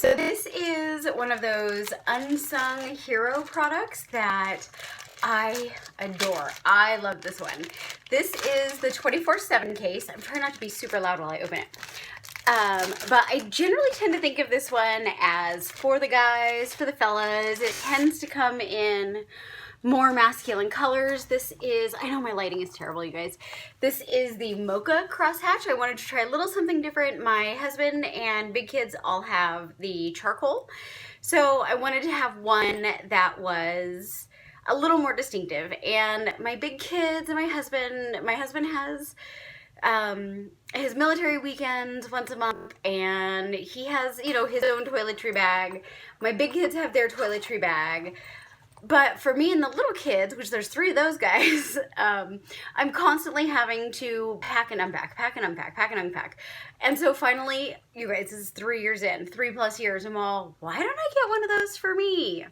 So this is one of those unsung hero products that I adore. I love this one. This is the 24/7 case. I'm trying not to be super loud while I open it. But I generally tend to think of this one as for the guys, for the fellas. It tends to come in more masculine colors. This is, I know my lighting is terrible, you guys. This is the Mocha Crosshatch. I wanted to try a little something different. My husband and big kids all have the charcoal. So I wanted to have one that was a little more distinctive. And my big kids and my husband has his military weekends once a month, and he has, you know, his own toiletry bag. My big kids have their toiletry bag. But for me and the little kids, which there's 3 of those guys, I'm constantly having to pack and unpack, pack and unpack, pack and unpack. And so finally, you guys, this is 3 years in, 3+ years, I'm all, why don't I get one of those for me?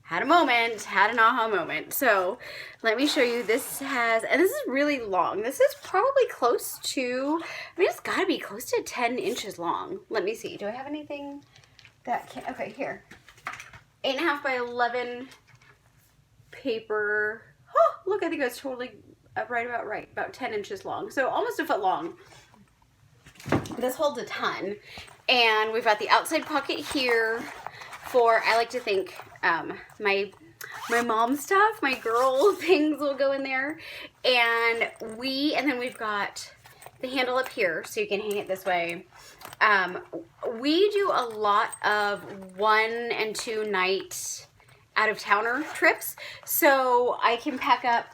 Had a moment, had an aha moment. So let me show you. This has, and this is really long. This is probably close to, I mean, it's gotta be close to 10 inches long. Let me see, do I have anything that can, okay, here. 8.5 by 11 paper. Oh, look, I think that's totally about 10 inches long. So almost a foot long. This holds a ton. And we've got the outside pocket here for, I like to think, my mom stuff, my girl things will go in there. And then we've got the handle up here so you can hang it this way. We do a lot of 1 and 2 night out of towner trips, so I can pack up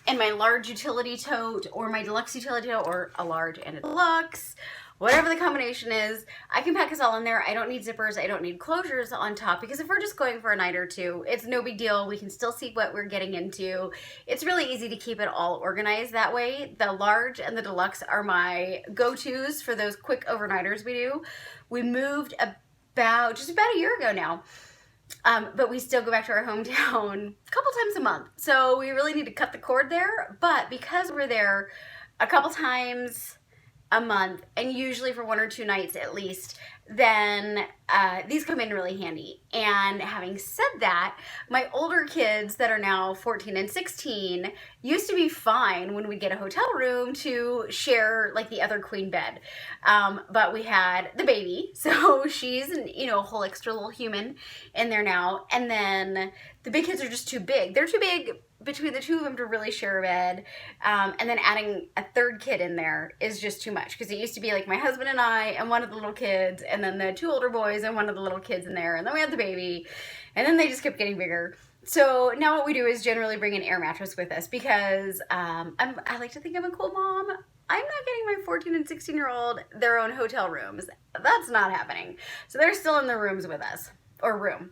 in my large utility tote or my deluxe utility tote, or a large and a deluxe, whatever the combination is. I can pack us all in there. I don't need zippers, I don't need closures on top, because if we're just going for a night or two, it's no big deal. We can still see what we're getting into. It's really easy to keep it all organized that way. The large and the deluxe are my go-tos for those quick overnighters we do. We moved just about a year ago now. But we still go back to our hometown a couple times a month. So we really need to cut the cord there. But because we're there a couple times a month, and usually for 1 or 2 nights at least, then these come in really handy. And having said that, my older kids that are now 14 and 16 used to be fine when we get a hotel room to share like the other queen bed. But we had the baby, so she's a whole extra little human in there now. And then the big kids are just too big. They're too big between the 2 of them to really share a bed. And then adding a 3rd kid in there is just too much, because it used to be like my husband and I and one of the little kids, and then the 2 older boys and one of the little kids in there, and then we had the baby, and then they just kept getting bigger. So now what we do is generally bring an air mattress with us, because I like to think I'm a cool mom. I'm not getting my 14 and 16-year-old their own hotel rooms. That's not happening. So they're still in the rooms with us, or room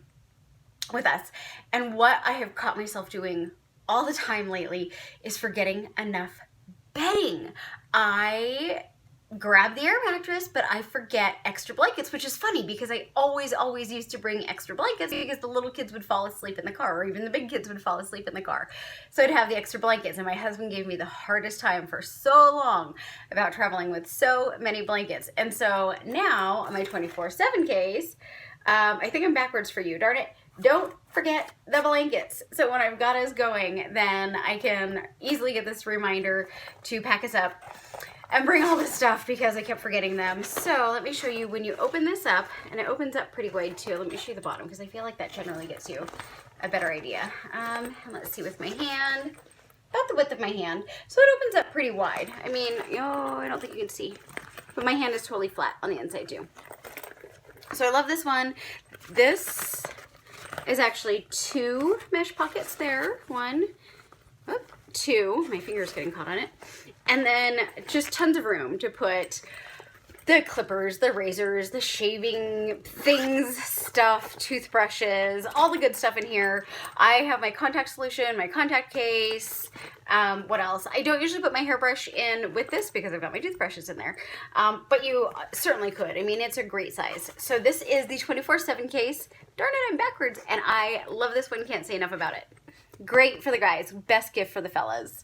with us. And what I have caught myself doing all the time lately is forgetting enough bedding. I grab the air mattress, but I forget extra blankets, which is funny because I always used to bring extra blankets, because the little kids would fall asleep in the car, or even the big kids would fall asleep in the car. So I'd have the extra blankets, and my husband gave me the hardest time for so long about traveling with so many blankets. And so now on my 24/7 case, I think I'm backwards for you, darn it. Don't forget the blankets. So when I've got us going, then I can easily get this reminder to pack us up and bring all this stuff, because I kept forgetting them. So let me show you when you open this up, and it opens up pretty wide too. Let me show you the bottom, because I feel like that generally gets you a better idea. And let's see with my hand, about the width of my hand. So it opens up pretty wide. I mean, I don't think you can see, but my hand is totally flat on the inside too. So I love this one. This is actually 2 mesh pockets there. 1, 2, my finger's getting caught on it. And then just tons of room to put the clippers, the razors, the shaving things, stuff, toothbrushes, all the good stuff in here. I have my contact solution, my contact case. What else? I don't usually put my hairbrush in with this because I've got my toothbrushes in there. But you certainly could. I mean, it's a great size. So this is the 24/7 case. Darn it, I'm backwards. And I love this one. Can't say enough about it. Great for the guys. Best gift for the fellas.